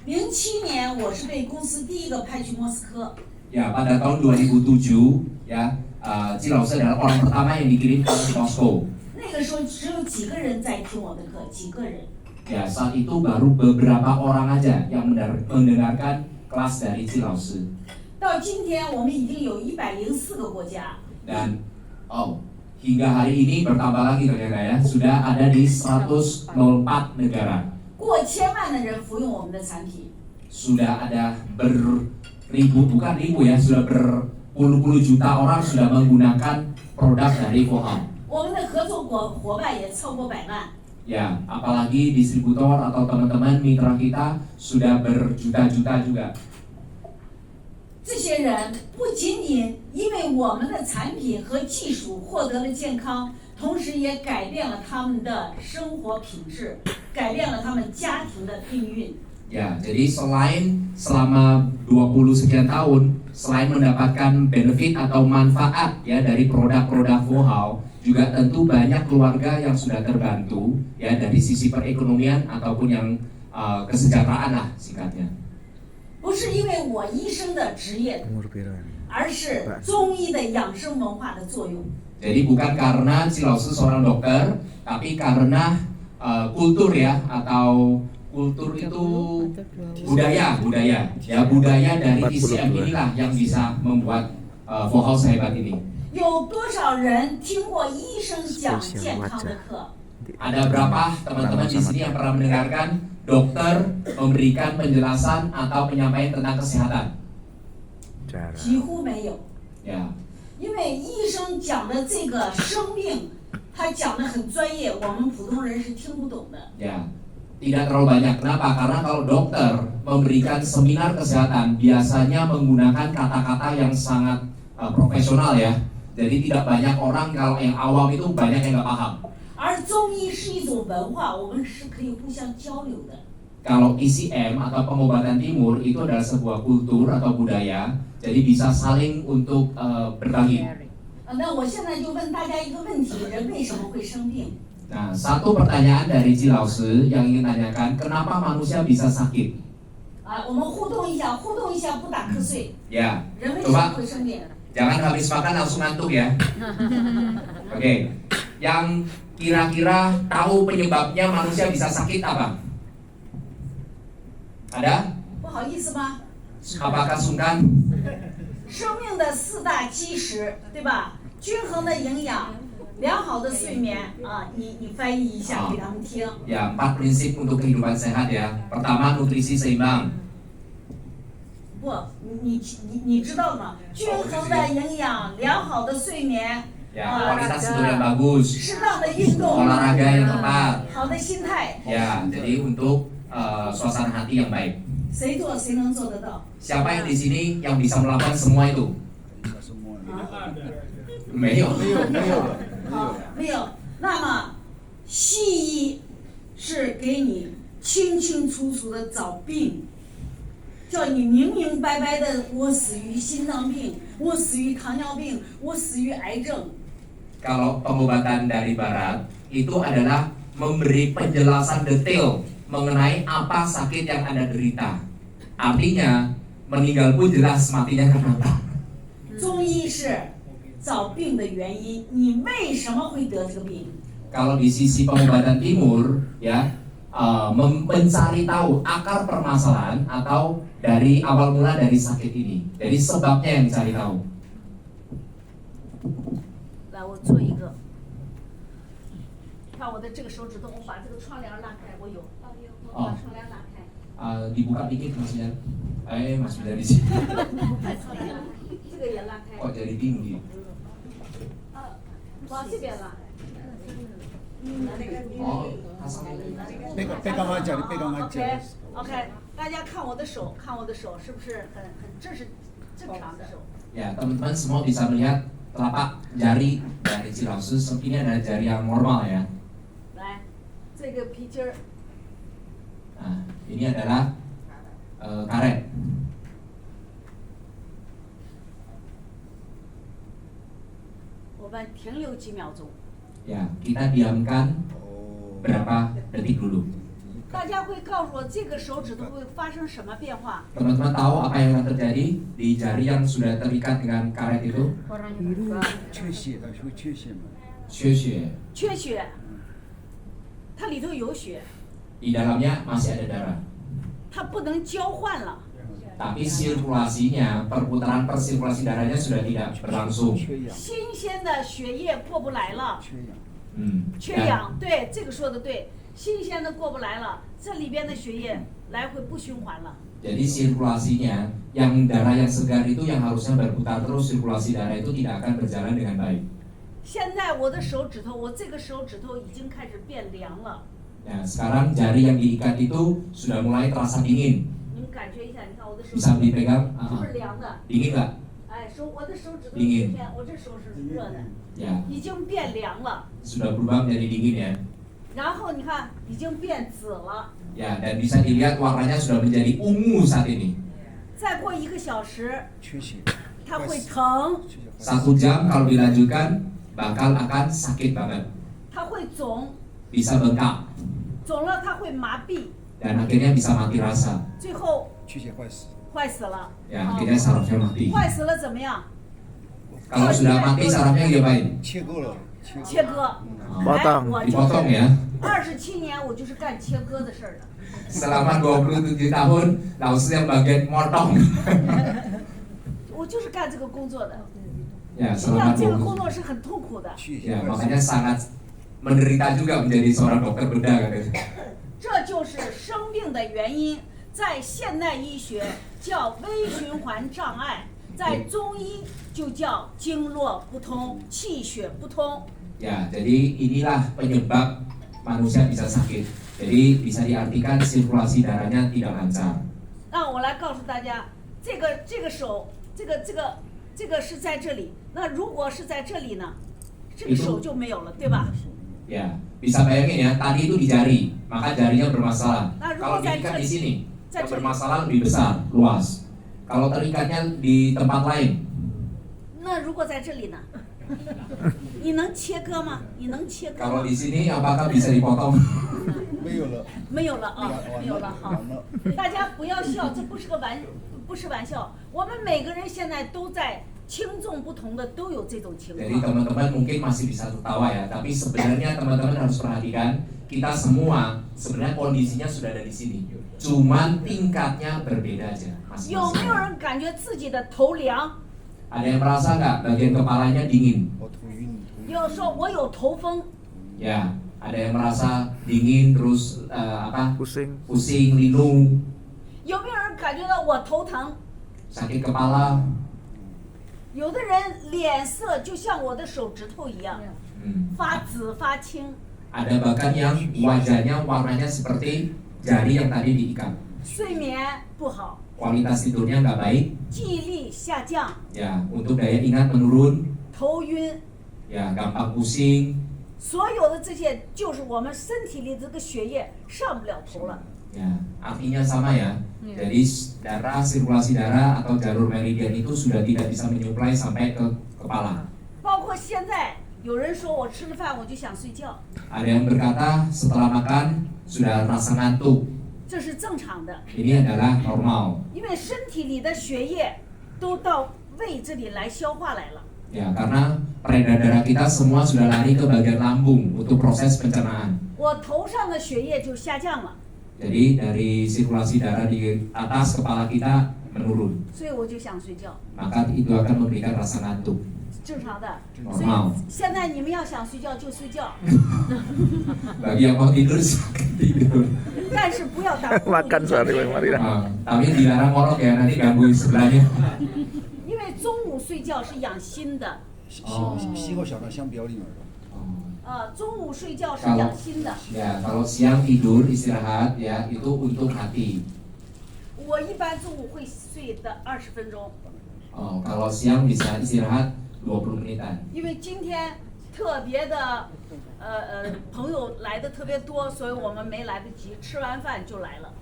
07年我是被公司第一个派去莫斯科。Ya, pada tahun 2007 ya, Cilaus adalah orang pertama yang dikirim ke Moskow. 那个时候只有几个人在听我的课，几个人。Ya, saat itu baru beberapa orang aja yang mendengarkan kelas dari Cilaus. 到今天我们已经有104个国家。Dan hingga hari ini bertambah lagi ternyata ya, sudah ada di 104 negara. 过千万的人服用我们的产品。Sudah ada bukan ribu ya, sudah berpuluh-puluh juta orang sudah menggunakan produk dari Vohal. 我们的合作伙伴也超过100万。Ya, apalagi distributor atau teman-teman mitra kita sudah berjuta-juta juga. 这些人不仅仅因为我们的产品和技术获得了健康，同时也改变了他们的生活品质，改变了他们家庭的命运。Ya, jadi selain selama 20 sekian tahun, selain mendapatkan benefit atau manfaat ya dari produk-produk Vohal, juga tentu banyak keluarga yang sudah terbantu ya dari sisi perekonomian ataupun yang kesejahteraan lah singkatnya. 不是因为我医生的职业，而是中医的养生文化的作用。 Jadi bukan karena Cilaus seorang dokter, tapi karena kultur ya atau kultur itu budaya ya budaya dari ICM inilah yang bisa membuat Vohal sehebat ini. 有多少人听过医生讲健康的课？ Ada berapa teman-teman di sini yang pernah mendengarkan dokter memberikan penjelasan atau penyampaian tentang kesehatan? 几乎没有。 Ya. 因为医生讲的这个生病，他讲的很专业，我们普通人是听不懂的。 Ya. Tidak terlalu banyak. Kenapa? Karena kalau dokter memberikan seminar kesehatan biasanya menggunakan kata-kata yang sangat profesional ya. Jadi tidak banyak orang, kalau yang awam itu banyak yang nggak paham. 而中医是一种文化，我们是可以互相交流的。 Kalau ICM atau pengobatan timur itu adalah sebuah kultur atau budaya, jadi bisa saling untuk berbagi. 那我现在就问大家一个问题：人为什么会生病？ Nah, satu pertanyaan dari Cilaus yang ingin tanyakan, kenapa manusia bisa sakit? 我们互动一下，不打瞌睡。 Ya, 人为什么会生病？ jangan habis makan langsung ngantuk ya. Oke, yang kira-kira tahu penyebabnya manusia bisa sakit apa? Ada? 不好意思吗？ Apakah sungkan? 生命的4大基石，对吧？均衡的营养。 良好的睡眠你翻译一下给他们听。 Ya, 4 prinsip untuk kehidupan sehat ya. Pertama, nutrisi seimbang. 不，你知道吗？均衡的营养，良好的睡眠。 Ya, kualitas tidur yang bagus. 适当的运动。 Olahraga yang tepat. 好的心态。 Ya, jadi untuk suasana hati yang baik. 谁做谁能做得到？ Siapa yang di sini yang bisa melakukan semua itu? 没有。 好，没有。那么，西医是给你清清楚楚的找病，叫你明明白白的，我死于心脏病，我死于糖尿病，我死于癌症。 Kalau pengobatan dari Barat itu adalah memberi penjelasan detail mengenai apa sakit yang Anda derita. Artinya meninggal pun jelas matinya karena apa. 中医是找病的原因，你为什么会得这个病？ Kalau di sisi pengobatan timur ya mencari tahu akar permasalahan atau dari awal mula dari sakit ini. Jadi sebabnya yang dicari tahu. 来，我做一个。看我的这个手指头，我把这个窗帘拉开，我有。我把窗帘拉开。Dibuka dikit maksudnya. Mas sudah di sini. 这个也拉开。 Kok jadi tinggi? 往这边拉。 Oh, pegang aja, dipegang aja. OK， 大家看我的手，是不是很这是正常的手？ Ya, teman-teman semua bisa melihat telapak jari dari Cilaus. Ini adalah jari yang normal ya. 来，这个皮筋儿。 Nah, ini adalah karet. 我们停留几秒钟。 Ya, kita diamkan berapa detik dulu. 大家会告诉我这个手指头会发生什么变化？ Teman-teman tahu apa yang akan terjadi di jari yang sudah terikat dengan karet itu? 缺血的会缺血吗？缺血，缺血，它里头有血， di dalamnya masih ada darah. 它不能交换了。 Tapi sirkulasinya, perputaran persirkulasi darahnya sudah tidak berlangsung. 缺氧，新鲜的血液过不来了，缺氧。缺氧，对，这个说的对，新鲜的过不来了，这里边的血液来回不循环了。 Jadi sirkulasinya, yang darah yang segar itu yang harusnya berputar terus, sirkulasi darah itu tidak akan berjalan dengan baik. 现在我的手指头，我这个手指头已经开始变凉了。 Nah, sekarang jari yang diikat itu sudah mulai terasa dingin. 你们感觉一下，你看我的手 Bisa dipegang? 是不是凉的？ Dingin nggak? 哎，我的手指头冰天，我这手是热的， Ya, 已经变凉了。 sudah berubah menjadi dingin ya. 然后你看，已经变紫了。 Ya, dan bisa dilihat warnanya sudah menjadi ungu saat ini. 再过1个小时， 缺血， 它会疼， 缺血坏死。 1 jam kalau dilanjutkan bakal akan sakit banget. 它会肿， Bisa bengkak 肿了它会麻痹， dan akhirnya bisa mati rasa. 最后缺血坏死。坏死了。 Ya, akhirnya sarafnya mati. 坏死了怎么样？ Kalau sudah mati sarafnya diapain? 切割了，切割。 Potong. 哎，我就 Dipotong 是 ya. 27年，我就是干切割的事儿的。 Selama 27 tahun, Laos yang bagian motong. 我就是干这个工作的。 Ya, 实际上 selama 这个工 20. 作是很痛苦的。 血 Ya, 血坏死。 makanya sangat menderita juga menjadi seorang dokter bedah katanya. 这就是生病的原因，在现代医学叫微循环障碍，在中医就叫经络不通、气血不通。 Ya, jadi inilah penyebab manusia bisa sakit. Jadi bisa diartikan sirkulasi darahnya tidak lancar. 那我来告诉大家，这个手，这个是在这里。那如果是在这里呢，这个手就没有了，对吧？ Ya, bisa bayangin ya, tadi itu di jari, maka jarinya bermasalah. Nah, Kalau rumah diikat saya- di sini, saya- yang bermasalah lebih besar, luas. Kalau terikatnya di tempat lain, 那如果在这里呢？你能切割吗？你能切割 kalau 吗 di？sini apakah bisa dipotong? 没有了，没有了啊，完没有了。好，完了。大家不要笑，这不是玩笑。我们每个人现在都在轻重不同的都有这种情 Jadi 况。 teman-teman mungkin masih bisa tertawa ya, tapi sebenarnya teman-teman harus perhatikan, kita semua sebenarnya kondisinya sudah ada di sini. Cuman tingkatnya berbeda aja. 有没有 masing-masing. 人感觉自己的头凉？ Ada yang merasa nggak bagian kepalanya dingin? 我头晕，头晕。有说我有头风， Ya, ada yang merasa dingin terus Pusing. pusing, linu, 有没有人感觉到我头疼？ sakit kepala. 有的人脸色就像我的手指头一样， 发紫发青， Ada bahkan yang wajahnya warnanya seperti jari yang tadi diikat. 睡眠不好， Kualitas tidurnya nggak baik, 记忆力下降， ya untuk daya ingat menurun, 头晕， ya gampang pusing, 所有的这些就是我们身体里这个血液上不了头了。 ya artinya sama ya. Jadi darah, sirkulasi darah atau jalur meridian itu sudah tidak bisa menyuplai sampai ke kepala. 包括现在有人说我吃了饭我就想睡觉， Ada yang berkata setelah makan sudah rasa ngantuk. 这是正常的， Ini adalah normal. 因为身体里的血液都到胃这里来消化来了。 Ya, karena peredaran darah kita semua sudah lari ke bagian lambung untuk proses pencernaan. 我头上的血液就下降了， Jadi dari sirkulasi darah di atas kepala kita menurun, 所以我就想睡觉， maka itu akan memberikan rasa ngantuk. 正常的。所以 Normal. 现在你们要想睡觉就睡觉， Bagi yang mau tidur silakan tidur. 但是不要打呼噜 Makan sehari mari dah. Tapi dilarang ngorok ya, nanti ganggu sebelahnya. 因为中午睡觉是养心的，西和小的相表里面的。中午睡觉是养心的。 Ya, kalau siang tidur istirahat ya itu untuk hati. 我一般中午会睡的20分钟， Kalau siang bisa istirahat 20 menitan. 因为今天特别的朋友来的特别多，所以我们没来得及，吃完饭就来了。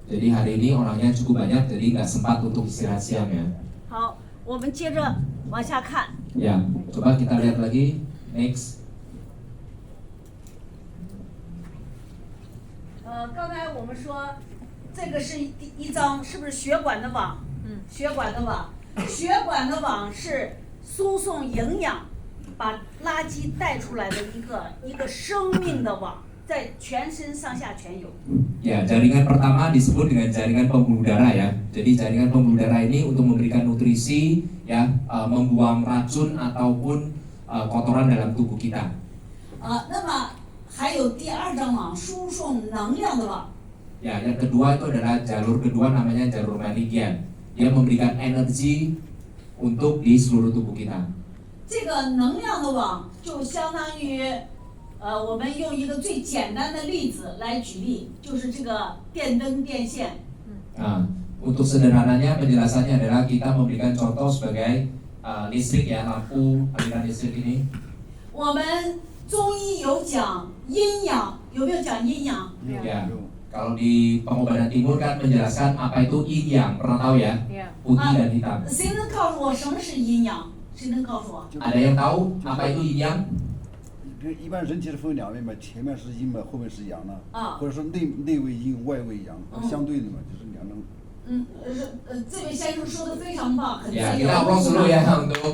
Jadi hari ini orangnya cukup banyak, jadi nggak sempat untuk istirahat siang ya. 好，我们接着往下看。 Ya, coba kita lihat lagi next. 刚才我们说，这个是第一章，是不是血管的网？血管的网，血管的网是输送营养，把垃圾带出来的一个生命的网，在全身上下全有。Ya, jaringan pertama disebut dengan jaringan pembuluh darah ya. Jadi jaringan pembuluh darah ini untuk memberikan nutrisi ya, membuang racun ataupun kotoran dalam tubuh kita. 那么还有第二张网，输送能量的网。Ya, yang kedua itu adalah jalur kedua namanya jalur meridian. Dia memberikan energi untuk di seluruh tubuh kita. 这个能量的网就相当于，我们用一个最简单的例子来举例，就是这个电灯电线。Nah, untuk sederhananya penjelasannya adalah kita memberikan contoh sebagai listrik ya, lampu aliran listrik ini. 我们中医有讲阴阳，有没有讲阴阳？ Ya, kalau di pengobatan timur kan menjelaskan apa itu yin yang, pernah tahu ya? Putih dan hitam. 谁能告诉我什么是阴阳？谁能告诉我？ Ada yang tahu apa itu yin yang? 一般人体是分两面嘛，前面是阴嘛，后面是阳呢，啊或者说内为阴，外为阳，相对的嘛，就是两种。这位先生说的非常棒，很 Ya, 自由。 kita applause dulu ya untuk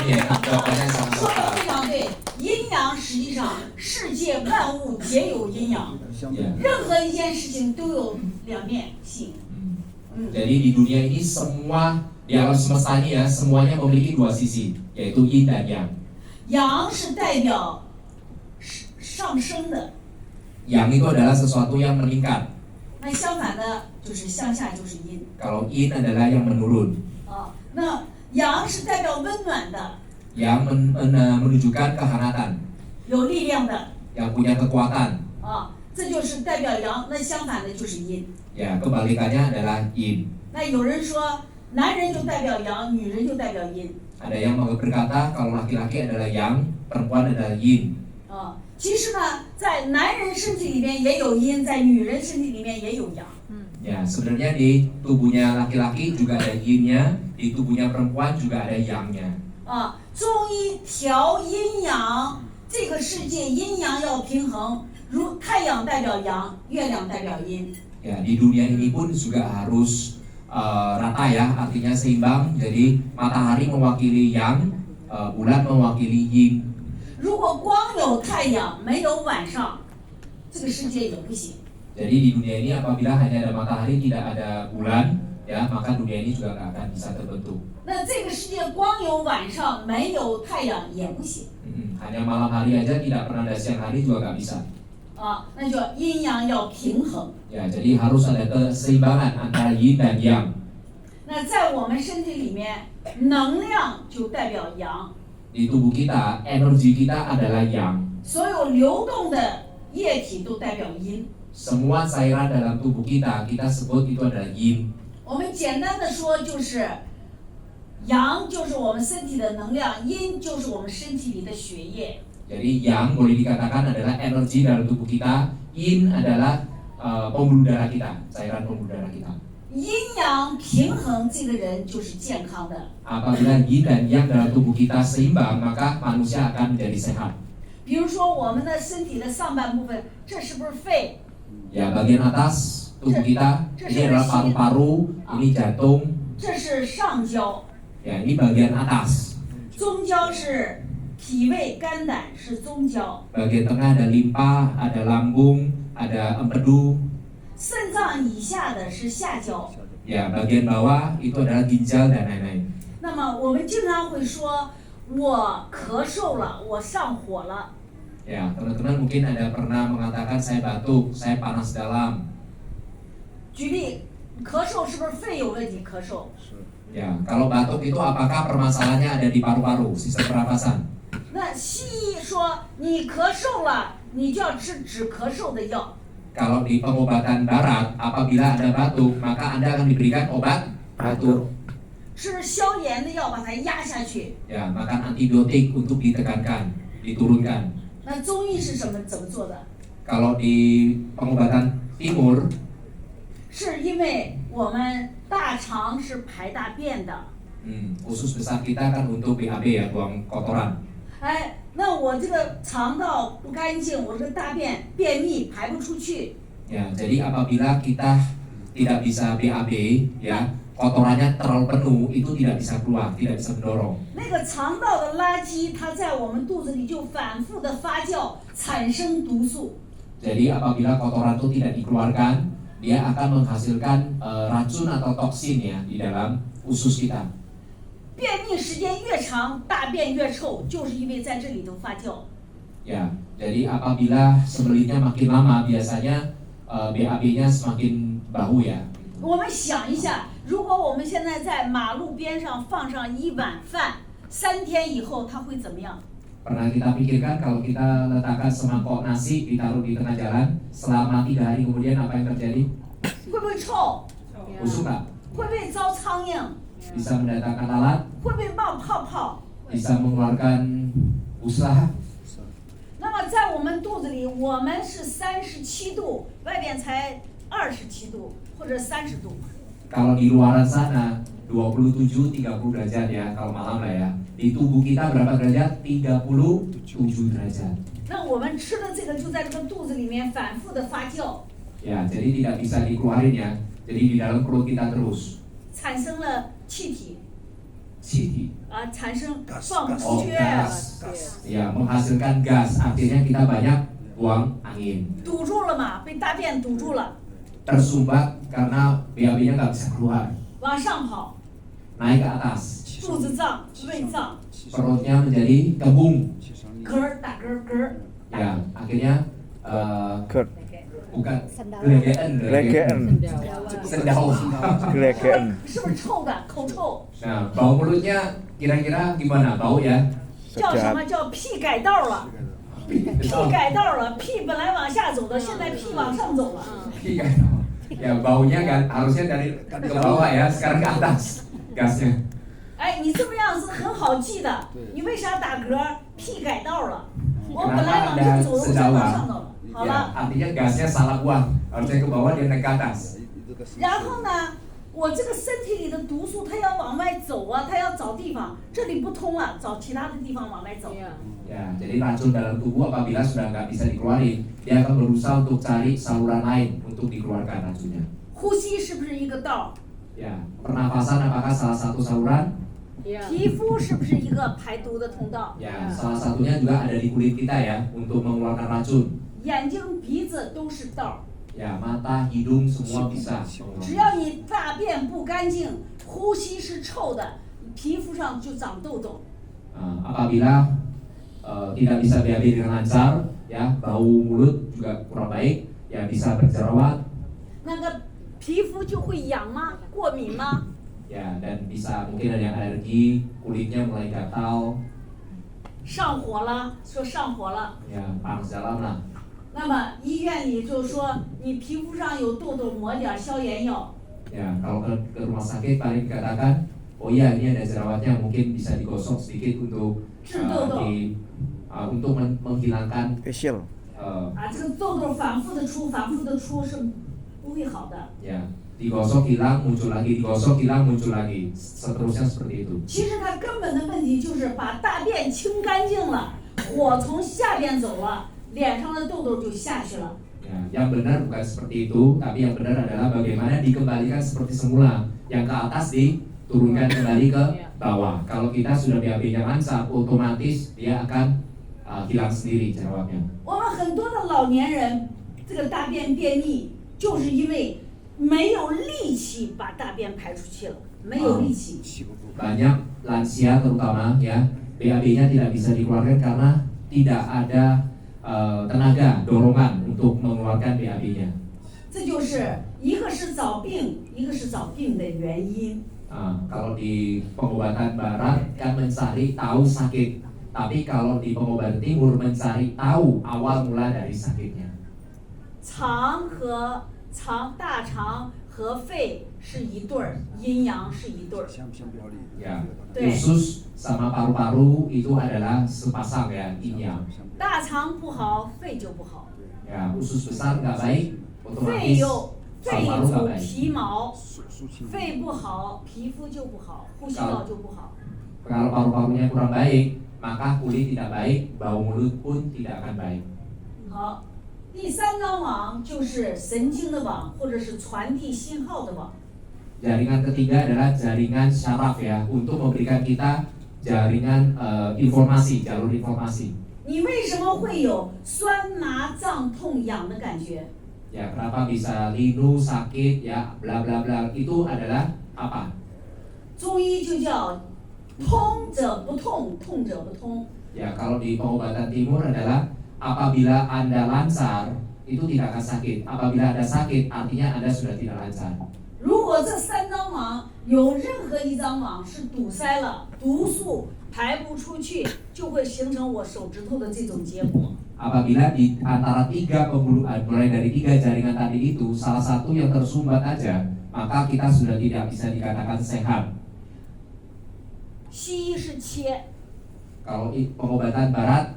ini ya, jawabannya sangat 说的 tepat. 非常对，阴阳实际上世界万物皆有阴阳，相对。任何一件事情都有两面性。 Jadi di dunia ini semua di alam semesta ini ya, semuanya memiliki dua sisi, yaitu yin dan yang. 阳是代表上升的， Yang itu adalah sesuatu yang meningkat. 那相反的就是向下就是阴。 Kalau yin adalah yang menurun, 那阳是代表温暖的， yang menunjukkan kehangatan, 有力量的， yang punya kekuatan. 这就是代表阳。那相反的就是阴。 Ya, kebalikannya adalah yin. 那有人说，男人就代表阳，女人就代表阴。 Ada yang berkata kalau laki-laki adalah yang, perempuan adalah yin. 其实呢，在男人身体里面也有阴，在女人身体里面也有阳。 Ya, sebenarnya di tubuhnya laki-laki juga ada yin-nya, di tubuhnya perempuan juga ada yang-nya. 中医调阴阳，这个世界阴阳要平衡，如太阳代表阳，月亮代表阴。 Ya, di dunia ini pun juga harus rata ya, artinya seimbang. Jadi matahari mewakili yang, bulan mewakili yin. 如果光有太阳没有晚上，这个世界也不行。 Jadi di dunia ini apabila hanya ada matahari tidak ada bulan, ya maka dunia ini juga nggak akan bisa terbentuk. 那这个世界光有晚上没有太阳也不行。 Hanya malam hari aja tidak pernah ada siang hari juga nggak bisa. 那就阴阳要平衡。 Ya, jadi harus ada keseimbangan antara yin dan yang. 那在我们身体里面，能量就代表阳， Di tubuh kita, energi kita adalah yang. 所有流动的液体都代表阴。 Semua cairan dalam tubuh kita, kita sebut itu adalah yin. 我们简单的说就是，阳就是我们身体的能量，阴就是我们身体里的血液。 Jadi yang boleh dikatakan adalah energi dalam tubuh kita, yin adalah pembuluh darah kita, cairan pembuluh darah kita. 阴阳平衡，这个人就是健康的。 Apabila yin dan yang dalam tubuh kita seimbang, maka manusia akan menjadi sehat. 比如说我们的身体的上半部分，这是不是肺？ Ya, bagian atas tubuh kita, ini adalah paru-paru, ini jantung. 这是上焦， Ya, ini bagian atas. 中焦是脾胃肝胆是中焦， Bagian tengah ada limpa, ada lambung, ada empedu. 肾脏以下的是下焦。 Ya, bagian bawah itu adalah ginjal dan lain-lain. 那么我们经常会说，我咳嗽了，我上火了。 Ya, teman-teman mungkin ada pernah mengatakan saya batuk, saya panas dalam. 举例，咳嗽是不是肺有问题？咳嗽。 Ya, kalau batuk itu apakah permasalahannya ada di paru-paru, sistem pernapasan? 那西医说你咳嗽了，你就要吃止咳嗽的药。 Kalau di pengobatan barat, apabila ada batuk, maka Anda akan diberikan obat batuk. 吃消炎的药把它压下去。 Ya, makan antibiotik untuk ditekankan, diturunkan. 那中医是怎么做的？ Kalau di pengobatan timur, 是因为我们大肠是排大便的。 usus besar kita kan untuk BAB ya, buang kotoran. 那我这个肠道不干净，我这个大便便秘排不出去。Ya, jadi apabila kita tidak bisa BAB, ya, kotorannya terlalu penuh, itu tidak bisa keluar, tidak bisa mendorong. 那个肠道的垃圾，它在我们肚子里就反复的发酵，产生毒素。 Jadi apabila kotoran itu tidak dikeluarkan, dia akan menghasilkan racun atau toksin ya di dalam usus kita. 便秘时间越长，大便越臭，就是因为在这里头发酵。 Ya, jadi apabila sembelinnya makin lama, biasanya BAB-nya semakin bau ya. 我们想一下，如果我们现在在马路边上放上一碗饭，3天以后它会怎么样？ Pernah kita pikirkan kalau kita letakkan semangkok nasi ditaruh di tengah jalan, selama 3 hari kemudian apa yang terjadi? 会不会臭？ Busuk nggak? 会不会招苍蝇？ Bisa mendatangkan lalat, 会不会冒泡泡？ bisa mengeluarkan usaha. 那么在我们肚子里，我们是37度，外边才27度或者30度。 Kalau di luaran sana 27-30 derajat ya kalau malam lah ya. Di tubuh kita berapa derajat? 37 derajat. 那我们吃的这个就在这个肚子里面反复的发酵， Ya, jadi tidak bisa dikeluarin ya. Jadi di dalam perut kita terus. 产生了气体 Citi. 啊，产生 Gas， 放 gas 哦 血， gas. Ya, menghasilkan gas. Artinya kita banyak buang angin. 堵住了嘛，被大便堵住了， Tersumbat karena BAB-nya nggak bisa keluar. 往上跑， Naik ke atas. 肚子胀、胃胀， Perutnya menjadi kembung. 嗝儿打嗝儿嗝儿， Ya, akhirnya Ker, bukan gelegean. Gelegean. Sendau. Gelegean. 是不是臭的？口臭， Nah, bau mulutnya kira-kira gimana? Bau ya? 叫什 Sedap. 么叫屁改道了？屁改道了，屁本来往下走的，现在屁往上走了。 Ya baunya kan harusnya dari ke bawah ya, sekarang ke atas gasnya. 哎，你这么样是很好记的，你为啥打嗝？屁改道了，我本来 Kenapa 往 ada 这走的，我现在往上 sedawa? 走了。好 Ya, 了， artinya gasnya salah buang, harusnya ke bawah dia naik ke atas. 然后呢，我这个身体里的毒素它要往外走啊，它要找地方，这里不通了，找其他的地方往外走。 Ya, jadi racun dalam tubuh apabila sudah nggak bisa dikeluarin, dia akan berusaha untuk cari saluran lain untuk dikeluarkan racunnya. 呼吸是不是一个道？ Ya, pernafasan apakah salah satu saluran? 皮肤是不是一个排毒的通道？ Ya, salah satunya juga ada di kulit kita ya untuk mengeluarkan racun. 眼睛、鼻子都是道。 Ya, mata, hidung semua bisa 只 mengeluarkan. 要你大便不干净，呼吸是臭的，皮肤上就长痘痘。 Apabila tidak bisa BAB dengan lancar, ya bau mulut juga kurang baik, ya bisa berjerawat, 那个皮肤就会痒吗？过敏吗？ ya dan bisa mungkin ada yang alergi, kulitnya mulai gatal, 上火了，说上火了。 ya panas dalam lah. 那么医院里就说你皮肤上有痘痘，抹点消炎药。 Ya kalau ke rumah sakit paling dikatakan, oh iya ini ada jerawatnya, mungkin bisa digosok sedikit untuk untuk menghilangkan Facial. 啊，这个痘痘反复的出，反复的出是不会好的。 ya digosok hilang muncul lagi, digosok hilang muncul lagi, seterusnya seperti itu. 其实它根本的问题就是把大便清干净了，火从下边走了，脸上的痘痘就下去了。 Ya, yang benar bukan seperti itu, tapi yang benar adalah bagaimana dikembalikan seperti semula. Yang ke atas diturunkan kembali ke bawah. Kalau kita sudah BAB-nya lancar, otomatis dia akan hilang sendiri jerawatnya. 我们很多的老年人，这个大便便秘，就是因为没有力气把大便排出去了，没有力气。 Banyak lansia terutama ya, BAB-nya tidak bisa dikeluarkan karena tidak ada tenaga dorongan untuk mengeluarkan BAB-nya. 这就是一个是找病，一个是找病的原因。 Kalau di pengobatan barat kan mencari tahu sakit, tapi kalau di pengobatan timur mencari tahu awal mula dari sakitnya. 大肠和肺是一对儿，阴阳是一对儿。 Ya, Betul. usus sama paru-paru itu adalah sepasang ya, yin yang. 大肠不好，肺就不好。 Ya, usus besar nggak baik, 肺 otomatis 有肺 paru-paru nggak 主 baik. 皮毛，肺不好，皮肤就不好，呼吸道就不好。 Kalau paru-parunya kurang baik, maka kulit tidak baik, bau mulut pun tidak akan baik. 好，第三张网就是神经的网，或者是传递信号的网。 Jaringan ketiga adalah jaringan syaraf ya, untuk memberikan kita jaringan informasi, jalur informasi. 你为什么会有酸麻胀痛痒的感觉？ Ya, kenapa bisa linu, sakit, ya, bla bla bla, itu adalah apa? 中医就叫通者不痛，痛者不通。 Ya, kalau di pengobatan timur adalah apabila Anda lancar, itu tidak akan sakit. Apabila Anda sakit, artinya Anda sudah tidak lancar. 如果这三张网有任何一张网是堵塞了，毒素排不出去，就会形成我手指头的这种结果。 Apabila di antara tiga pembuluhan, mulai dari tiga jaringan tadi itu, salah satu yang tersumbat aja, maka kita sudah tidak bisa dikatakan sehat. 西医是切， Kalau pengobatan barat,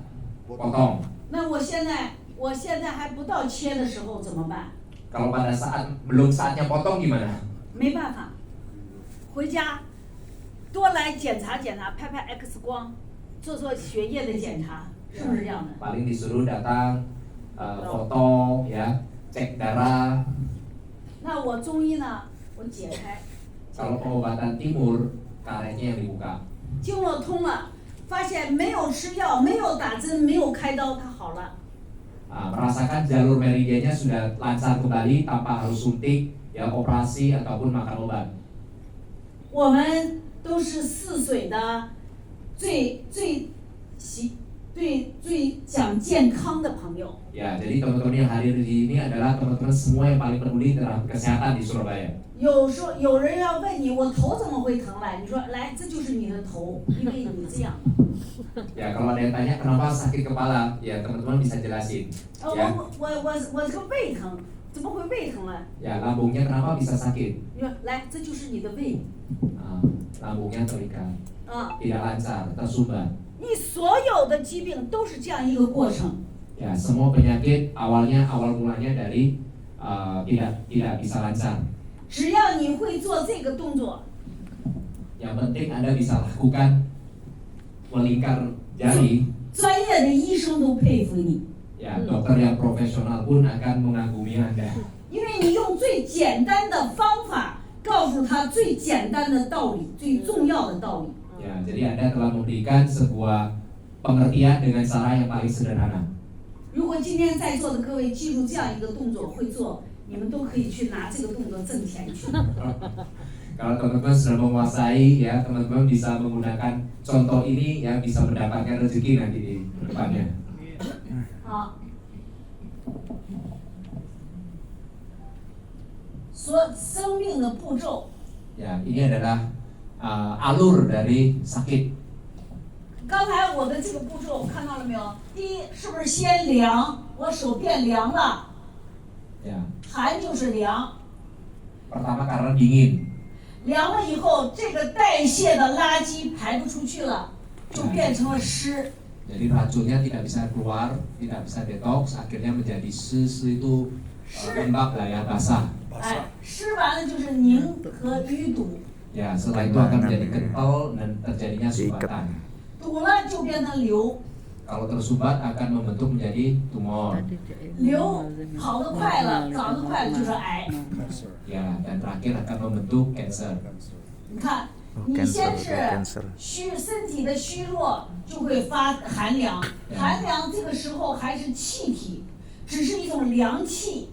potong. 那我现在还不到切的时候怎么办？ Kalau pada saat belum saatnya potong gimana? 没办法，回家多来检查检查，拍拍 X 光，做血液的检查，是不是这样的？ Paling disuruh datang foto, ya, cek darah. 那我中医呢，我解开， Kalau pengobatan timur, karetnya yang dibuka. 经络通了，发现没有吃药，没有打针，没有开刀，它好了。 Merasakan jalur meridiannya sudah lancar kembali tanpa harus suntik, ya, operasi ataupun makan obat. 我们都是泗水的最讲健康的朋友。 Ya, jadi teman-teman yang hadir di ini adalah teman-teman semua yang paling peduli terhadap kesehatan di Surabaya. 有人要问你，我头怎么会疼来？你说来，这就是你的头，因为你这样。 Ya, kalau ada yang tanya kenapa sakit kepala, ya teman-teman bisa jelasin. 我这个胃疼，怎么会胃疼了？ Ya, lambungnya kenapa bisa sakit? 你说来，这就是你的胃。 Lambungnya terikat, 啊， tidak lancar, tersumbat. 你所有的疾病都是这样一个过程。 Ya, semua penyakit awal mulanya dari tidak bisa lancar. 只要你会做这个动作， Yang penting Anda bisa lakukan melingkar jari. 专业的医生都佩服你， Ya, dokter yang profesional pun akan mengagumi Anda. 因为你用最简单的方法告诉他最简单的道理，最重要的道理。 Ya, jadi Anda telah memberikan sebuah pengertian dengan cara yang paling sederhana. 如果今天在座的各位记住这样一个动作会做，你们都可以去拿这个动作挣钱去。 Kalau teman-teman sudah menguasai, ya teman-teman bisa menggunakan contoh ini, ya bisa mendapatkan rezeki nanti di depannya. 好，生命的步骤。 Ya, ini adalah alur dari sakit. 刚才我的这个步骤看到了没有？第一，是不是先凉？我手变凉了， Ya, 寒就是凉， pertama karena dingin. 凉了以后，这个代谢的垃圾排不出去了，就变成了湿。 Jadi racunnya tidak bisa keluar, tidak bisa detox, akhirnya menjadi itu lembab lah ya, basah. 哎，湿完了就是凝和淤堵， Ya, setelah itu akan menjadi kental dan terjadinya sumbatan. 堵了就变成瘤， Kalau tersumbat akan membentuk menjadi tumor. 瘤跑得快了，长得快了就是癌。 Ya, dan terakhir akan membentuk cancer. 你看，你先是身体的虚弱，就会发寒凉，寒凉这个时候还是气体，只是一种凉气，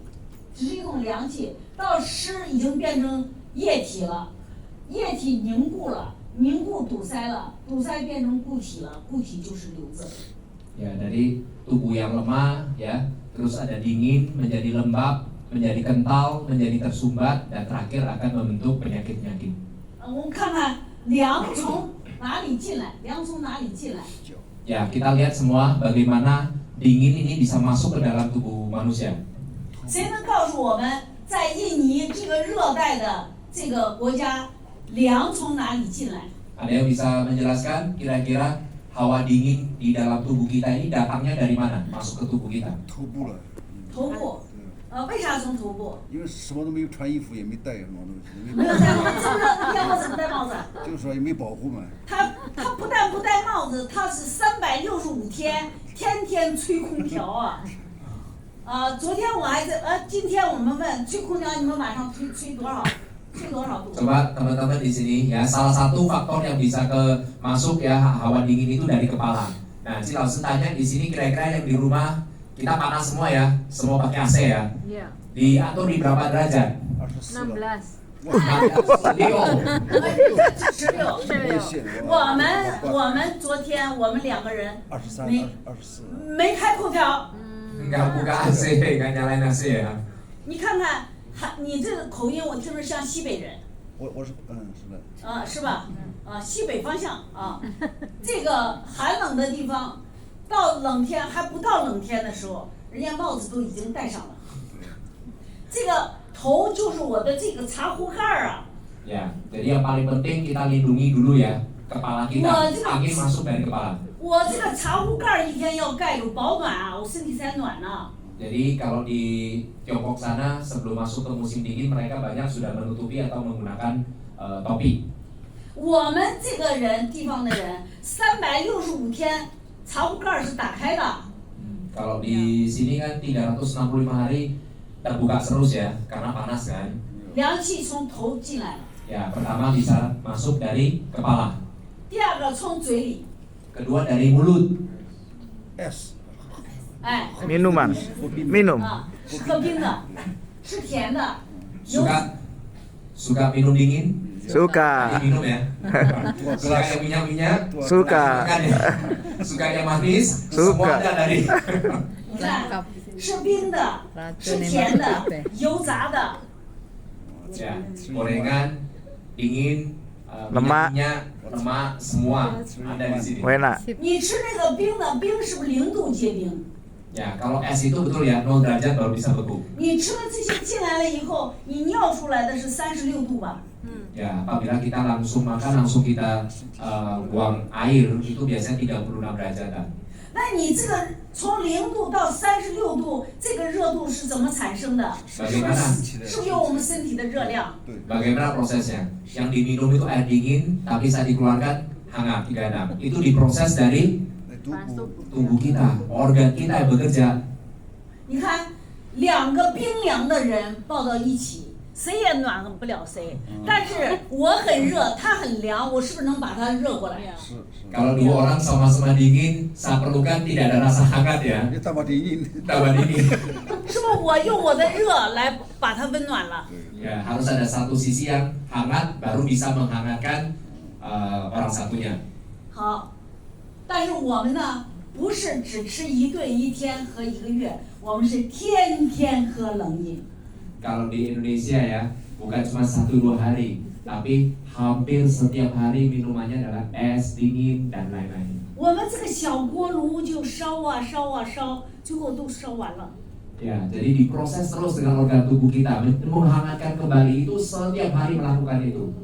到湿已经变成液体了，液体凝固了，凝固堵塞了，堵塞变成固体了，固体就是瘤子。 Ya, dari tubuh yang lemah, ya, terus ada dingin, menjadi lembab, menjadi kental, menjadi tersumbat, dan terakhir akan membentuk penyakit-penyakit. 我们看看凉从哪里进来，凉从哪里进来？ Ya, kita lihat semua bagaimana dingin ini bisa masuk ke dalam tubuh manusia. 谁能告诉我们，在印尼这个热带的这个国家，凉从哪里进来？ Ada yang bisa menjelaskan kira-kira hawa dingin di dalam tubuh kita ini datangnya dari mana? Masuk ke tubuh kita. 头部了，头部，为啥从头部？因为什么都没有穿衣服，也没带什么东西，没有戴帽子，这么热的天我怎么戴帽子？就是说也没保护嘛。他不但不戴帽子，他是365天天天吹空调啊！昨天我还在今天我们问吹空调，你们晚上吹多少？吹多少度？ Coba teman-teman di sini ya, salah satu faktor yang bisa masuk ya hawa dingin itu dari kepala. Nah, si Lausen tanya di sini kira-kira yang di rumah kita panas semua ya, semua pakai AC ya. Iya. Diatur di berapa derajat? 16. Leo. 16。我们昨天我们2个人23、没24。没开空调。 Enggak buka AC, enggak nyalain AC ya. 你看看，你这个口音我听着像西北人。我是是的。是吧？西北方向啊，这个寒冷的地方，到冷天还不到冷天的时候，人家帽子都已经戴上了。这个头就是我的这个茶壶盖儿啊。 Ya, jadi yang paling penting kita lindungi dulu ya kepala kita. Angin masuk dari kepala. 我这个茶壶盖儿一天要盖着保暖啊，我身体才暖呢。 Jadi kalau di Tiongkok sana sebelum masuk ke musim dingin mereka banyak sudah menutupi atau menggunakan topi. 我们这个人地方的人，365天茶壶盖儿是打开的。 Kalau di sini kan 365 hari terbuka terus ya karena panas kan. 凉气从头进来了， Ya, pertama bisa masuk dari kepala. 第二个从嘴里， Kedua dari mulut. S。哎， Minuman. Minum. 是喝冰的，是甜的，有 Suka minum dingin? Suka. Minum ya. Suka yang minyak-minyak? Suka. Makan ya. Suka yang manis? Suka. Semua ada dari. 你看，是冰的，是甜的，油炸的， Ya, gorengan, dingin, Lemak. minyak, lemak, semua ada di sini. Enak. 你吃那个冰的，冰是不是0度结冰？ Ya, kalau es itu betul ya 0 derajat baru bisa beku. 你吃了这些进来了以后，你尿出来的是36度吧？ Ya, apabila kita langsung makan langsung kita buang air itu biasanya 36 derajat kan. 那你这个从0度到36度，这个热度是怎么产生的？是不是有我们身体的热量？ Bagaimana prosesnya? Yang diminum itu air dingin, tapi saat dikeluarkan hangat 36. Itu diproses dari tubuh kita, organ kita yang bekerja. 你看，2个冰凉的人抱到一起，谁也暖不了谁。但是我很热，他很凉，我是不是能把他热过来？ Kalau 2 orang sama-sama dingin, saat perlukan tidak ada rasa hangat ya. Tambah dingin. Tambah dingin. 是不是我用我的热来把它温暖了？ Ya, harus ada satu sisi yang hangat baru bisa menghangatkan orang satunya. 好，但是我们呢，不是只吃1顿1天和1个月，我们是天天喝冷饮。 Kalau di Indonesia ya, bukan cuma 1-2 hari, tapi hampir setiap hari minumannya adalah es dingin dan lain-lain. 我们这个小锅炉就烧啊烧啊烧，最后都烧完了。 Ya, jadi diproses terus dengan organ tubuh kita, menghangatkan kembali itu setiap hari melakukan itu.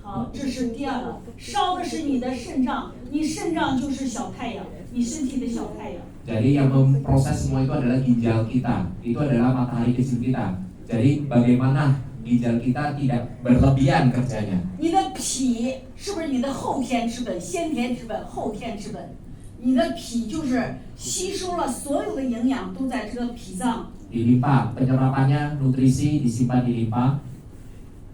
好，这是第二个，烧的是你的肾脏，你肾脏就是小太阳，你身体的小太阳。 Jadi yang memproses semua itu adalah ginjal kita, itu adalah matahari kecil kita. Jadi bagaimana ginjal kita tidak berlebihan kerjanya. 你的脾是不是你的后天之本、先天之本、后天之本？你的脾就是吸收了所有的营养都在这个脾脏。 Di limpa, penyerapannya nutrisi disimpan di limpa.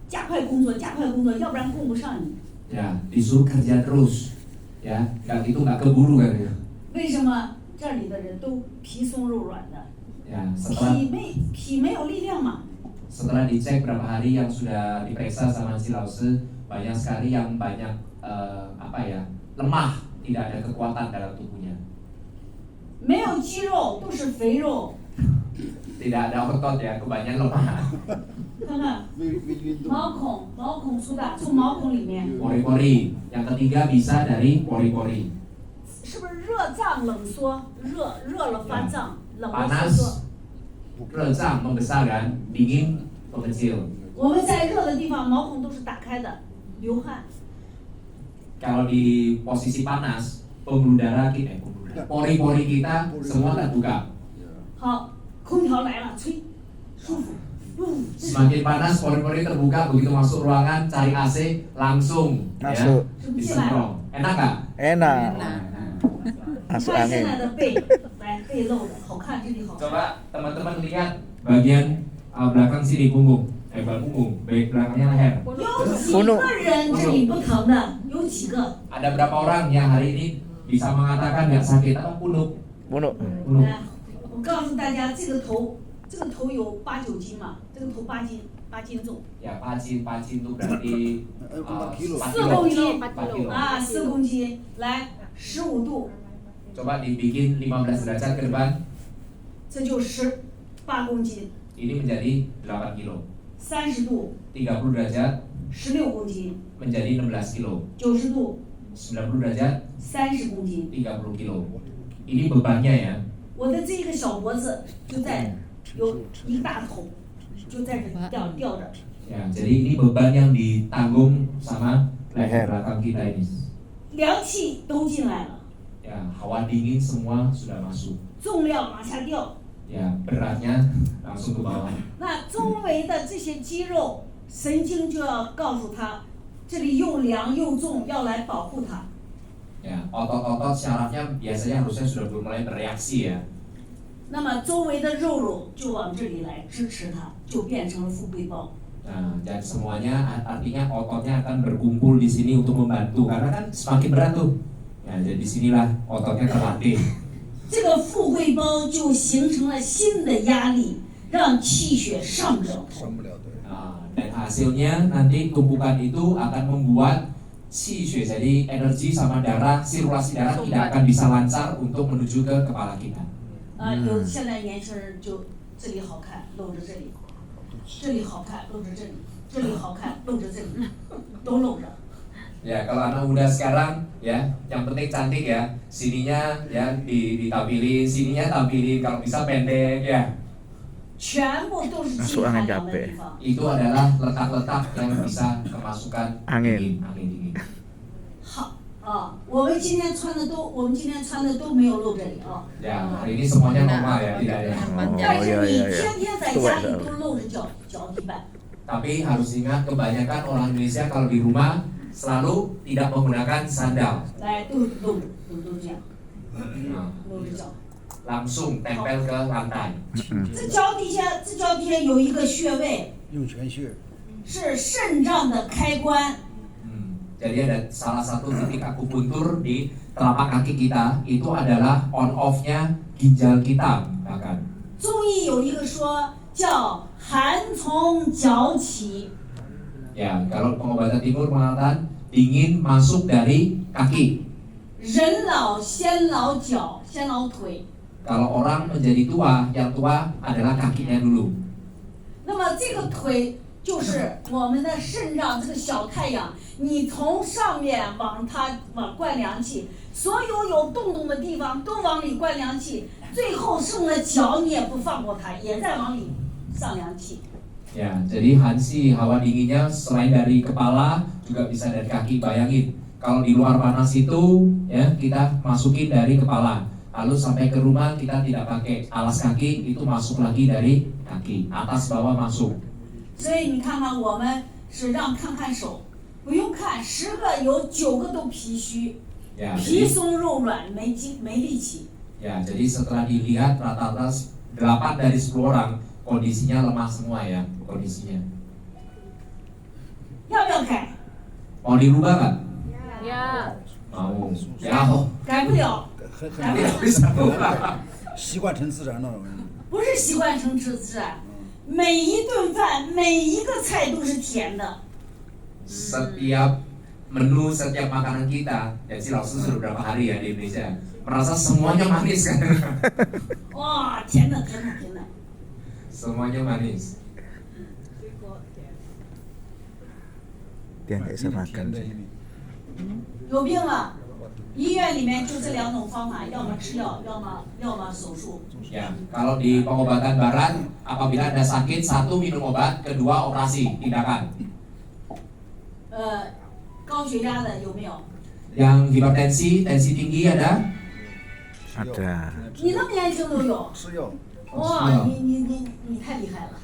加快工作，加快工作，要不然供不上你。 Ya, disuruh kerja terus. Ya, nggak gitu nggak keburu kan ya. 为什么这里的人都皮松肉软的？ Ya, setelah 脾没有力量嘛。 setelah dicek berapa hari yang sudah diperiksa sama si Lause, banyak sekali yang banyak lemah, tidak ada kekuatan dalam tubuhnya. 没有肌肉，都是肥肉。 Tidak ada otot ya, kebanyakan lemah. 看看毛孔粗大，从毛孔里面。 Pori-pori. Yang ketiga bisa dari pori-pori. 是不是热胀冷缩？热了发胀，冷了收缩。 Panas, 热胀 membesar kan, dingin mengecil. 我们在热的地方毛孔都是打开的，流汗。 Kalau di posisi panas, pembuluh darah kita, pori-pori kita semua terbuka. 好，空调来了，吹，舒服。 Semakin panas, pori-pori terbuka, begitu masuk ruangan, cari AC, langsung Masuk. ya, disemprong. Enak nggak? Enak. 你 Masuk 看现 angin. 在的背，来背被露着，好看，这里好看。 Coba teman-teman lihat bagian belakang sini punggung, bukan punggung, belakangnya leher. 有几个人这里不疼的？有几个？ Ada berapa orang yang hari ini bisa mengatakan nggak sakit atau punuk? Punuk. 来，我告诉大家，这个头有8、9斤嘛，这个头8斤重。 Ya pacin itu berarti 4公斤 4 kilo. 啊，4公斤。来，15度， Coba dibikin 15 derajat ke depan, 这就18公斤。 ini menjadi 8 kilo. 30度， 30 derajat 16公斤。 menjadi 16 kilo. 90度， 90 derajat 30公斤。 30 kilo. Ini bebannya ya. 我的这个小脖子就在有一个大桶，就在这吊着。 Ya, jadi ini beban yang ditanggung sama leher belakang kita ini. 凉气都进来了， Ya, hawa dingin semua sudah masuk. 重量往下掉。 Ya, beratnya langsung ke bawah. 那周围的这些肌肉神经就要告诉他，这里又凉又重，要来保护他。 Ya, otot-otot syarafnya biasanya harusnya sudah mulai bereaksi ya. 那么周围的肉就往这里来支持它，就变成了富贵包。 Nah, dan semuanya artinya ototnya akan berkumpul di sini untuk membantu karena kan semakin berat tuh. Ya, jadi disinilah ototnya terlatih. 这个富贵包就形成了新的压力，让气血上不了头。 上不了对。 Nah, dan hasilnya nanti tumpukan itu akan membuat qi jadi energi sama darah, sirkulasi darah tidak akan bisa lancar untuk menuju ke kepala kita. 有现在年轻人就这里好看，露着这里，这里好看，露着这里，这里好看，露着这里，都露着。 Ya, kalau anak muda sekarang ya, yang penting cantik ya. Sininya ya ditampilin, sininya tampilin, kalau bisa pendek ya. 全部都是进 Masuk 太 angin 阳的 capek. 地方。 Itu adalah letak-letak yang bisa kemasukan Angin. angin dingin. 好啊，我们今天穿的都没有露这里啊。 Ya, hari ini semuanya normal ya, tidak ya. 但 Oh 是 iya 你 iya iya. 天天在家里都露着脚底板。 Tapi harus ingat kebanyakan orang Indonesia kalau di rumah selalu tidak menggunakan sandal. 来，都露着，都这样， Nah, 露着脚。 langsung tempel ke lantai. 这脚底下有一个穴位， 涌泉穴， 是肾脏的开关。 Jadi ada salah satu titik akupuntur di telapak kaki kita, itu adalah on off-nya ginjal kita bahkan. 中医有一个说叫寒从脚起， Ya, kalau pengobatan timur mengatakan dingin masuk dari kaki. 人老先老脚，先老腿。 Kalau orang menjadi tua, yang tua adalah kakinya dulu. 那么这个腿就是我们的肾脏这个小太阳，你从上面往灌凉气，所有动的地方都往里灌凉气，最后剩了脚你也不放过它，也在往里上凉气。 Ya, jadi hansi hawa dinginnya selain dari kepala juga bisa dari kaki. Bayangin, kalau di luar panas itu ya kita masukin dari kepala. Lalu sampai ke rumah kita tidak pakai alas kaki, itu masuk lagi dari kaki, atas bawah masuk. 所以你看看，我们是让看看手，不用看，10个有9个都脾虚， Ya, 皮 jadi, 松肉软，没力气。 ya, jadi setelah dilihat rata-rata 8 dari 10 orang kondisinya lemah semua ya kondisinya. 要不要改？ Mau dirubah nggak? Ya. Mau. Ya, 改不了，很tidak bisa berubah. 习惯成自然了。不是习惯成自然。每一顿饭，每一个菜都是甜的。 Setiap menu, setiap makanan kita, ya si Laosu sudah berapa hari ya di Indonesia, merasa semuanya manis kan? 哇，甜的，甜的，甜的。 Semuanya manis. Dia nggak bisa 甜 makan 的 sih. 有病了，医院里面就这2种方法，要么吃药，要么手术。 Ya, kalau di pengobatan barat, apabila ada sakit, 1 minum obat, 2 operasi, tindakan. 高血压的有没有？ Yang hipertensi, tensi tinggi ada? Ada. 你那么年轻都有？ 吃药，哇，你太厉害了！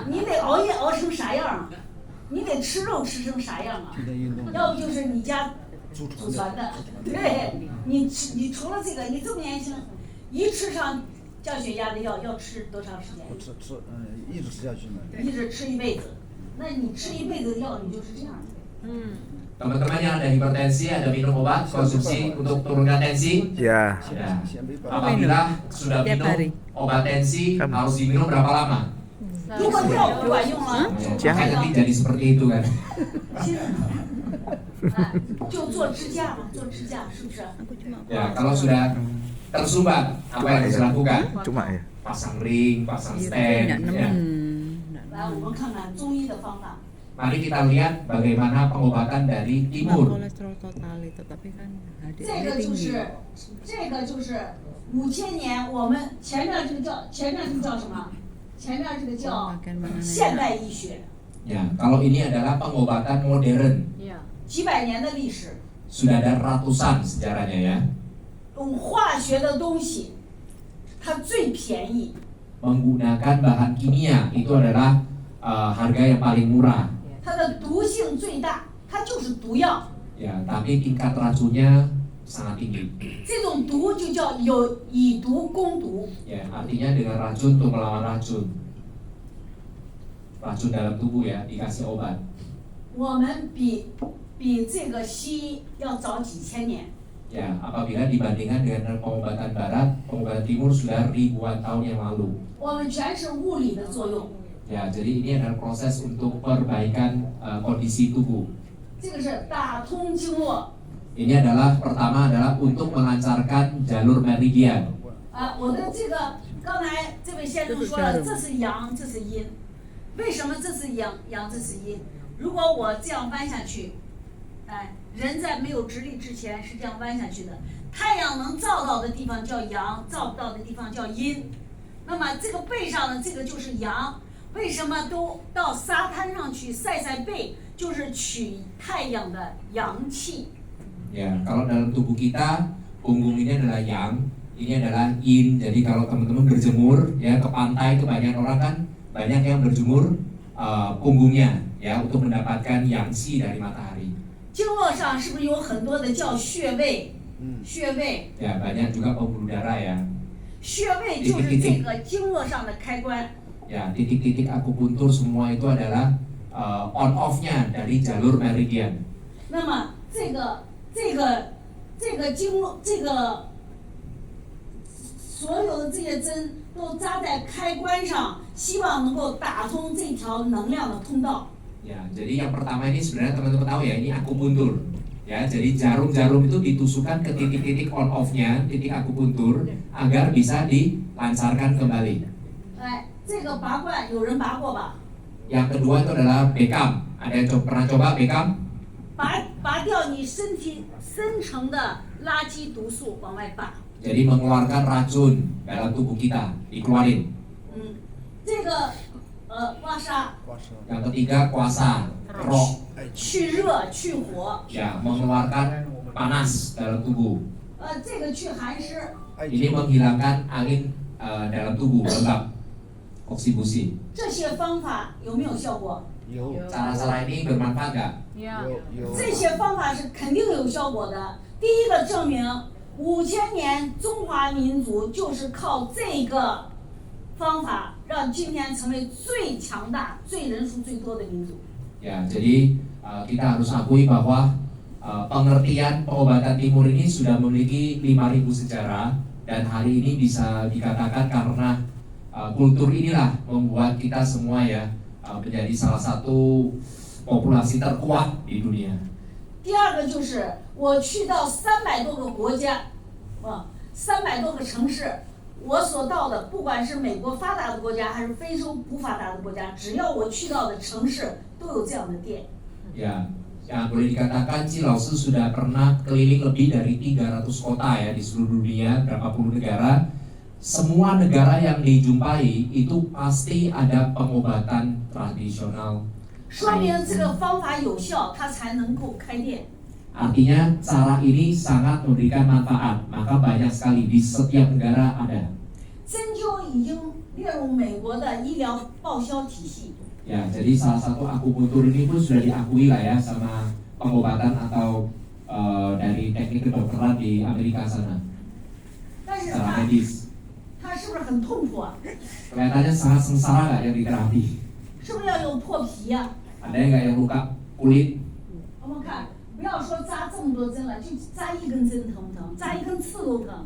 你得熬夜熬成啥样啊？你得吃肉吃成啥样啊？天天运动，要不就是你家祖祖传传的。的，对你除了这个，你这么年轻，一吃上降血压的药要吃多长时间？我吃，一直吃下去呢。一直吃一辈子。那你吃一辈子的药，你就是这样的。Teman-teman yang ada hipertensi, ada minum obat konsumsi untuk turunkan tensi. Ya. Ya. Apabila sudah minum obat tensi, harus diminum berapa lama? 如果药不管用了， Jangan nanti jadi seperti itu kan. 就做支架嘛，做支架是不是？ Ya, kalau sudah tersumbat, apa yang harus dilakukan? Cuma ya. Pasang ring, pasang stand. Ya. 来，我们看看中医的方法。 Mari kita lihat bagaimana pengobatan dari timur. kolesterol total itu, tapi kan 这 HDL 个就 tinggi. 是，这个就是5000年，我们前面这个叫什么？前面这个叫现代医学， Ya, kalau ini adalah pengobatan modern. 几百年的历史。 Sudah ada ratusan sejarahnya ya. 用化学的东西，它最便宜， Menggunakan bahan kimia itu adalah harga yang paling murah. 它的毒性最大，它就是毒药。 Ya, tapi tingkat racunnya sangat tinggi. 这种毒就叫有以毒攻毒。 Ya, artinya dengan racun untuk melawan racun. Racun dalam tubuh ya, dikasih obat. 我们比这个西医要早几千年。 Ya, apabila dibandingkan dengan pengobatan barat, pengobatan timur sudah ribuan tahun yang lalu. 我们全是物理的作用， Ya, jadi ini adalah proses untuk perbaikan kondisi tubuh. 这个是打通经络。 Ini adalah pertama adalah untuk melancarkan jalur meridian. 我的这个刚才这位先生说了，这是阳，这是阴。为什么这是阳，这是阴？如果我这样弯下去，人在没有直立之前是这样弯下去的，太阳能照到的地方叫阳，照不到的地方叫阴。那么这个背上的这个就是阳，为什么都到沙滩上去晒晒背，就是取太阳的阳气。 Ya, kalau dalam tubuh kita punggung ini adalah yang, ini adalah yin. Jadi kalau teman-teman berjemur ya ke pantai, kebanyakan orang kan banyak yang berjemur punggungnya ya untuk mendapatkan yangsi dari matahari. 经络上是不是有很多的叫穴位？穴位。 Ya, banyak juga pembuluh darah ya. 穴位就是这个经络上的开关。 Ya, titik-titik akupuntur semua itu adalah on off-nya dari jalur meridian. 那么这个经络，这个所有的这些针都扎在开关上，希望能够打通这条能量的通道。 Ya, jadi yang pertama ini sebenarnya teman-teman tahu ya, ini akupuntur. Ya, jadi jarum-jarum itu ditusukkan ke titik-titik on off-nya, titik akupuntur agar bisa dilancarkan kembali. 这个拔罐有人拔过吧？ Yang kedua itu adalah Beckham. Ada yang pernah coba Beckham? 拔掉你身体深层的垃圾毒素往外拔。 Jadi mengeluarkan racun dalam tubuh kita, dikeluarin. 这个刮痧。 Yang ketiga kuasa, roh. 去热去火。 Ya, mengeluarkan panas dalam tubuh. 这个去寒湿。 Ini menghilangkan angin dalam tubuh, lembab, oksibusi. 这些方法有没有效果？ 有 Cara-cara ini bermanfaat nggak? 有。这些方法是肯定有效果的。第一个证明，5000年中华民族就是靠这个方法，让今天成为最强大、最人数最多的民族。 Ya, jadi kita harus akui bahwa pengertian pengobatan timur ini sudah memiliki 5.000 sejarah dan hari ini bisa dikatakan karena kultur inilah membuat kita semua ya menjadi salah satu populasi terkuat di dunia. 第二个就是我去到300多个国家，300多个城市，我所到的，不管是美国发达的国家还是非洲不发达的国家，只要我去到的城市都有这样的店。 Ya, yang boleh dikatakan Cilausu sudah pernah keliling lebih dari 300 kota ya di seluruh dunia, berapa puluh negara. Semua negara yang dijumpai itu pasti ada pengobatan tradisional. 说明这个方法有效，它才能够开店。 Artinya cara ini sangat memberikan manfaat, maka banyak sekali di setiap negara ada. 针灸已经列入美国的医疗报销体系。 Ya, jadi salah satu akupuntur ini pun sudah diakui lah ya sama pengobatan atau dari teknik kedokteran di Amerika sana. 但是 Secara medis. 很痛苦啊， Kelihatannya sangat sengsara nggak yang diterapi? 是不是要有破皮呀、 Ada yang nggak yang luka kulit? 我们看，不要说扎这么多针了，就扎一根针疼不疼？扎一根刺都疼。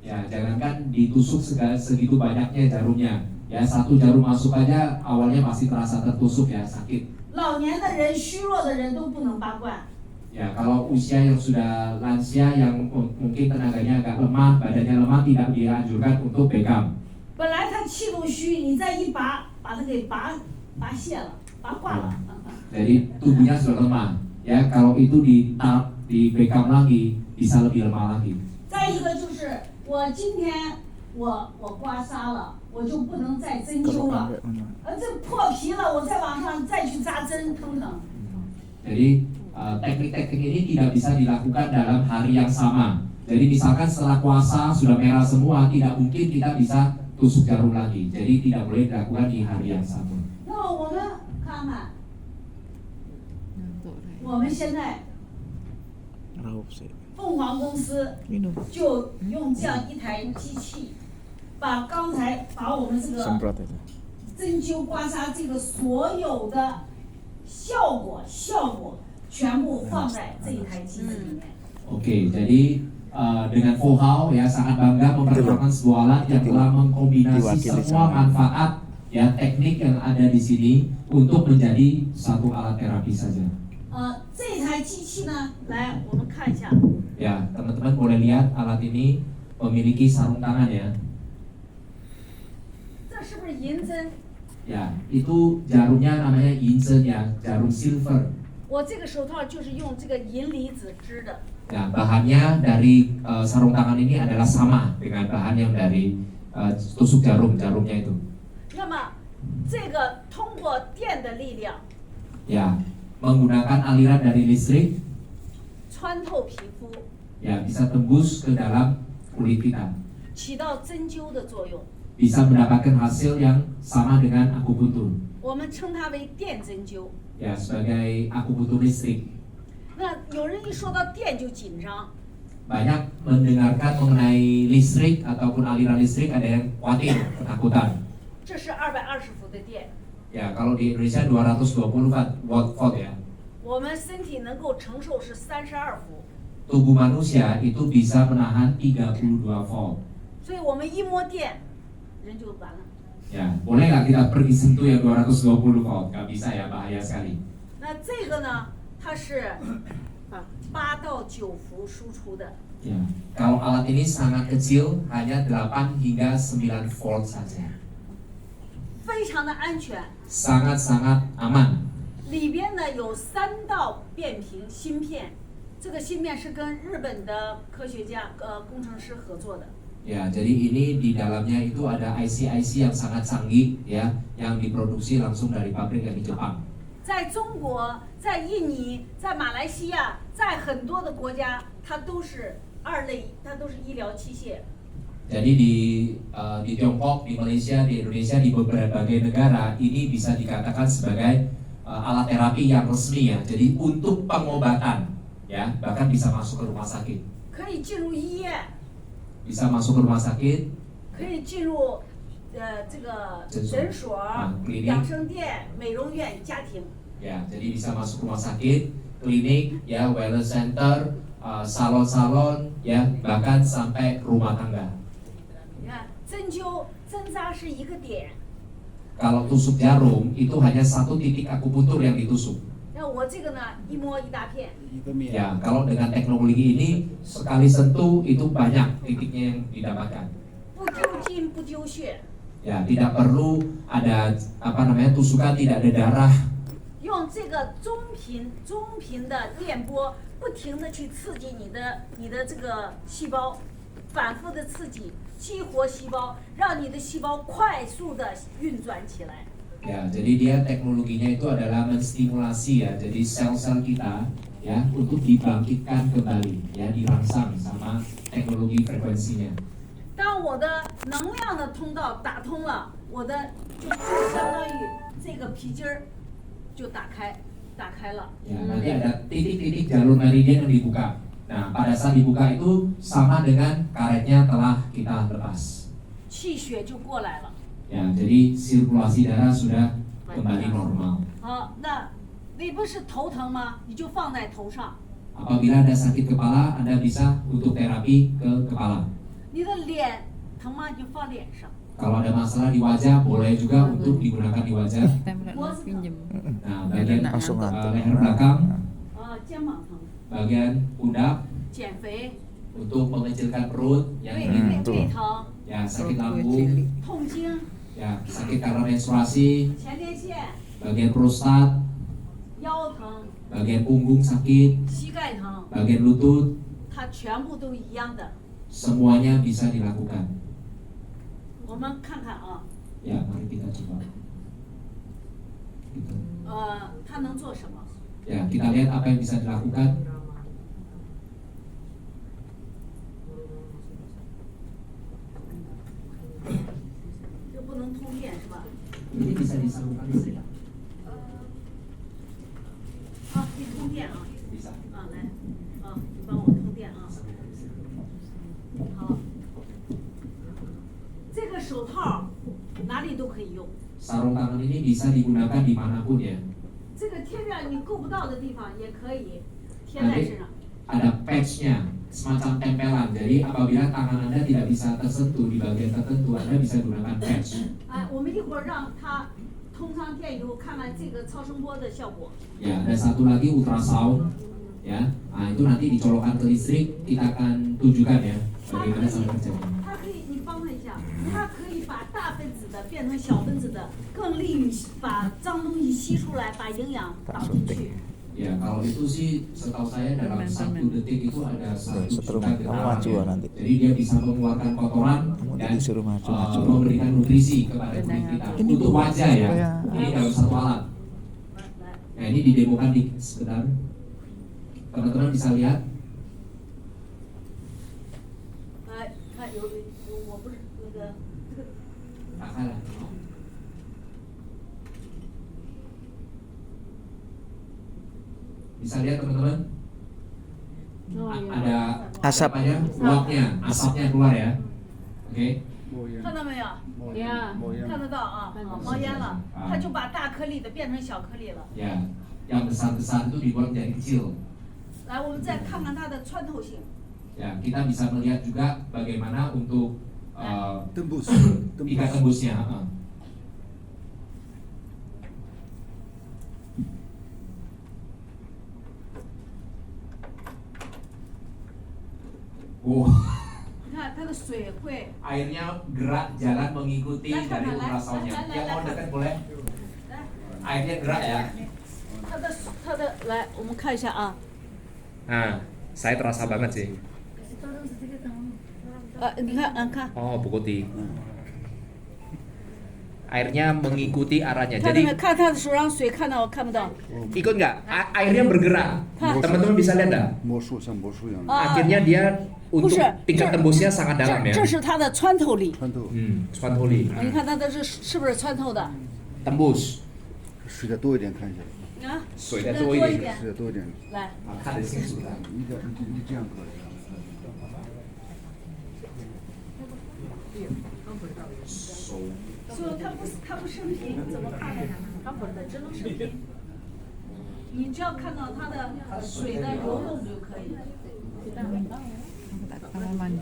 Ya, jangankan ditusuk segitu banyaknya jarumnya. Ya, satu jarum masuk aja awalnya masih terasa tertusuk ya, sakit. 老年的人、虚弱的人都不能拔罐。 Ya, kalau usia yang sudah lansia yang mungkin tenaganya agak lemah, badannya lemah tidak dianjurkan untuk bekam. 本来他气度虚，你再一拔，把它给拔泄了，拔挂了。 Jadi tubuhnya sudah lemah. Ya, kalau itu di bekam lagi bisa lebih lemah lagi. 再一个就是我今天我刮痧了，我就不能再针灸了，这破皮了，我再往上再去扎针，疼不疼？ Jadi teknik-teknik ini tidak bisa dilakukan dalam hari yang sama. Jadi misalkan setelah puasa sudah merah semua, tidak mungkin kita bisa tusuk jarum lagi. Jadi tidak boleh dilakukan di hari yang sama. 那么我们看看， Ngantuk deh. 我们现在 Raup sih. 凤凰公司 Minum. 就用这样一台机器，把我们这个 Semprot itu. 针灸刮痧这个所有的效果全部放在这一台机子里面。 Oke, jadi dengan Fohao ya sangat bangga memperkenalkan sebuah alat yang telah mengkombinasi semua manfaat ya teknik yang ada di sini untuk menjadi satu alat terapi saja. 这台机器呢，来我们看一下， Ya, teman-teman boleh lihat alat ini memiliki sarung tangan ya. 这是不是银针？ Ya, itu jarumnya namanya Yinzhen ya, jarum silver. 我这个手套就是用这个银离子织的。 Ya, bahannya dari sarung tangan ini adalah sama dengan bahan yang dari tusuk jarumnya itu. 那么这个通过电的力量 Ya, menggunakan aliran dari listrik 穿透皮肤， ya bisa tembus ke dalam kulit kita. 起到针灸的作用。 Bisa mendapatkan hasil yang sama dengan akupuntur. 我们称它为电针灸。 Ya, sebagai akupuntur listrik. 那有人一说到电就紧张， Banyak mendengarkan mengenai listrik ataupun aliran listrik ada yang khawatir, ketakutan. 这是220伏的电， Ya, kalau di Indonesia 220 volt ya. 我们身体能够承受是32伏， Tubuh manusia itu bisa menahan 32 volt. 所以我们一摸电，人就完了。 Ya, boleh nggak kita pergi sentuh yang 220 volt? Nggak bisa ya, bahaya sekali. 那这个呢，它是8到9伏输出的， Ya, kalau alat ini sangat kecil, hanya 8 hingga 9 volt saja. 非常的安全。 Sangat-sangat aman. 里边呢有3道变频芯片，这个芯片是跟日本的科学家、工程师合作的。 Ya, jadi ini di dalamnya itu ada IC-IC yang sangat canggih ya, yang diproduksi langsung dari pabrik yang di Jepang. 在中国、在印尼、在马来西亚、在很多的国家，它都是它都是医疗器械。 Jadi di Tiongkok, di Malaysia, di Indonesia, di berbagai negara ini bisa dikatakan sebagai alat terapi yang resmi ya. Jadi untuk pengobatan ya, bahkan bisa masuk ke rumah sakit. 可以进入医院， Bisa masuk ke rumah sakit, 可以进入这个诊所、klinik 养生店、美容院、家庭。 ya. Jadi bisa masuk rumah sakit, klinik ya, wellness center, salon-salon ya, bahkan sampai rumah tangga. 你看，针灸针扎是一个点， Kalau tusuk jarum itu hanya satu titik akupuntur yang ditusuk. 那我这个呢，一摸一大片。 一个面， Ya, kalau dengan teknologi ini sekali sentuh itu banyak titiknya yang didapatkan. 不丢筋不丢血， Ya, tidak perlu ada tusukan, tidak ada darah. 用这个中频的电波，不停的去刺激你的这个细胞，反复的刺激，激活细胞，让你的细胞快速的运转起来。 Ya, jadi dia teknologinya itu adalah menstimulasi ya, jadi sel-sel kita ya untuk dibangkitkan kembali ya, dirangsang sama teknologi frekuensinya. 当我的能量的通道打通了，我的就相当于这个皮筋儿就打开了。 Ya, nanti ada titik-titik jalur meridian yang dibuka. Nah, pada saat dibuka itu sama dengan karetnya telah kita lepas. 气血就过来了。 Ya, jadi sirkulasi darah sudah kembali normal. 好，那你不是头疼吗？你就放在头上。 Apabila ada sakit kepala, Anda bisa untuk terapi ke kepala. 你的脸疼吗？你就放脸上。 Kalau ada masalah di wajah, boleh juga untuk digunakan di wajah. Tem nak pinjam. Nah, bagian Langsung ngantuk. leher belakang, 肩膀疼， bagian pundak 减肥， untuk mengecilkan perut, 胃 yang 胃 tuh. 胃疼， ya sakit Perut gue lambung, cilik. 痛经， ya sakit karena menstruasi, 前列腺， bagian prostat, 腰疼， bagian punggung sakit, 膝盖疼， bagian lutut, 它全部都一样的。 semuanya bisa dilakukan. 我们看看啊， Ya, mari kita coba. Gitu. 它能做什么？ Ya, kita lihat apa yang bisa dilakukan. 这不能通电是吧？ Ini bisa disambungkan listrik. 啊，可以通电啊， Bisa. 啊来，啊，你帮我通电啊。好，这个手套哪里都可以用。 Sarung tangan ini bisa digunakan dimanapun ya. 这个贴在你够不到的地方也可以贴在身上。 Ada patchnya, semacam tempelan. Jadi apabila tangan Anda tidak bisa tersentuh di bagian tertentu, Anda bisa gunakan patch. 哎，我们一会儿让它通上电以后，看看这个超声波的效果。 Ya, ada satu lagi ultrasound. Ya, nah itu nanti dicolokkan ke listrik, kita akan tunjukkan ya 它可 bagaimana 以 cara kerjanya. 它可以，你帮他一下，它可以把大分子的变成小分子的，更利于把脏东西吸出来，把营养导进去。 Ya, kalau itu sih setahu saya dalam 1 detik itu ada 1 Setelah juta kamu maju gerakan ya. nanti. Jadi dia bisa mengeluarkan kotoran Kamu dan disuruh maju. memberikan nutrisi kepada kulit kita. Ini Untuk wajah ya, supaya- ini dalam satu alat. 来， Nah ini didemokan di sebentar. Teman-teman bisa lihat. 来，看有，我不是那个这个 Nah, kalah. Bisa lihat teman-teman? Ada Asap. apa ya? Uapnya, asapnya keluar ya. Oke. 冒烟，看到没有？冒烟，冒烟。看得到啊，冒烟了，它就把大颗粒的变成小颗粒了。 Ya, yang besar-besar itu dibuat menjadi kecil. 来，我们再看看它的穿透性。 Ya, kita bisa melihat juga bagaimana untuk 登布斯，登布 ikat 斯， tembusnya. Oh, 你看它的水会， airnya gerak jalan mengikuti dari ultrasoundnya. Yang mau dekat boleh? 来， Airnya gerak ya. 它的，来，我们看一下啊。 Nah, saya terasa banget sih. 你看，看， Oh, Bukoti. Airnya mengikuti arahnya. 看到没？ Jadi 看它的手上水，看到看不到？ ikut nggak? Airnya bergerak. Hah. Teman-teman bisa lihat nggak? 魔术像魔术一样的 啊 Akhirnya dia 不 untuk 是， tingkat 这 tembusnya sangat dalam 这 ya. 这是它的穿透力。穿透， Cuan Holi. 你看它的是不是穿透的？ Tembus. 水再多一点看一下，啊，水再再多一点。多一点。水再多一点，来， 看得清楚的。你这样可以。就它不生频，怎么看呢？它不是的，只能生频。你只要看到它的水的流动就可以。 Tak kalah mandi.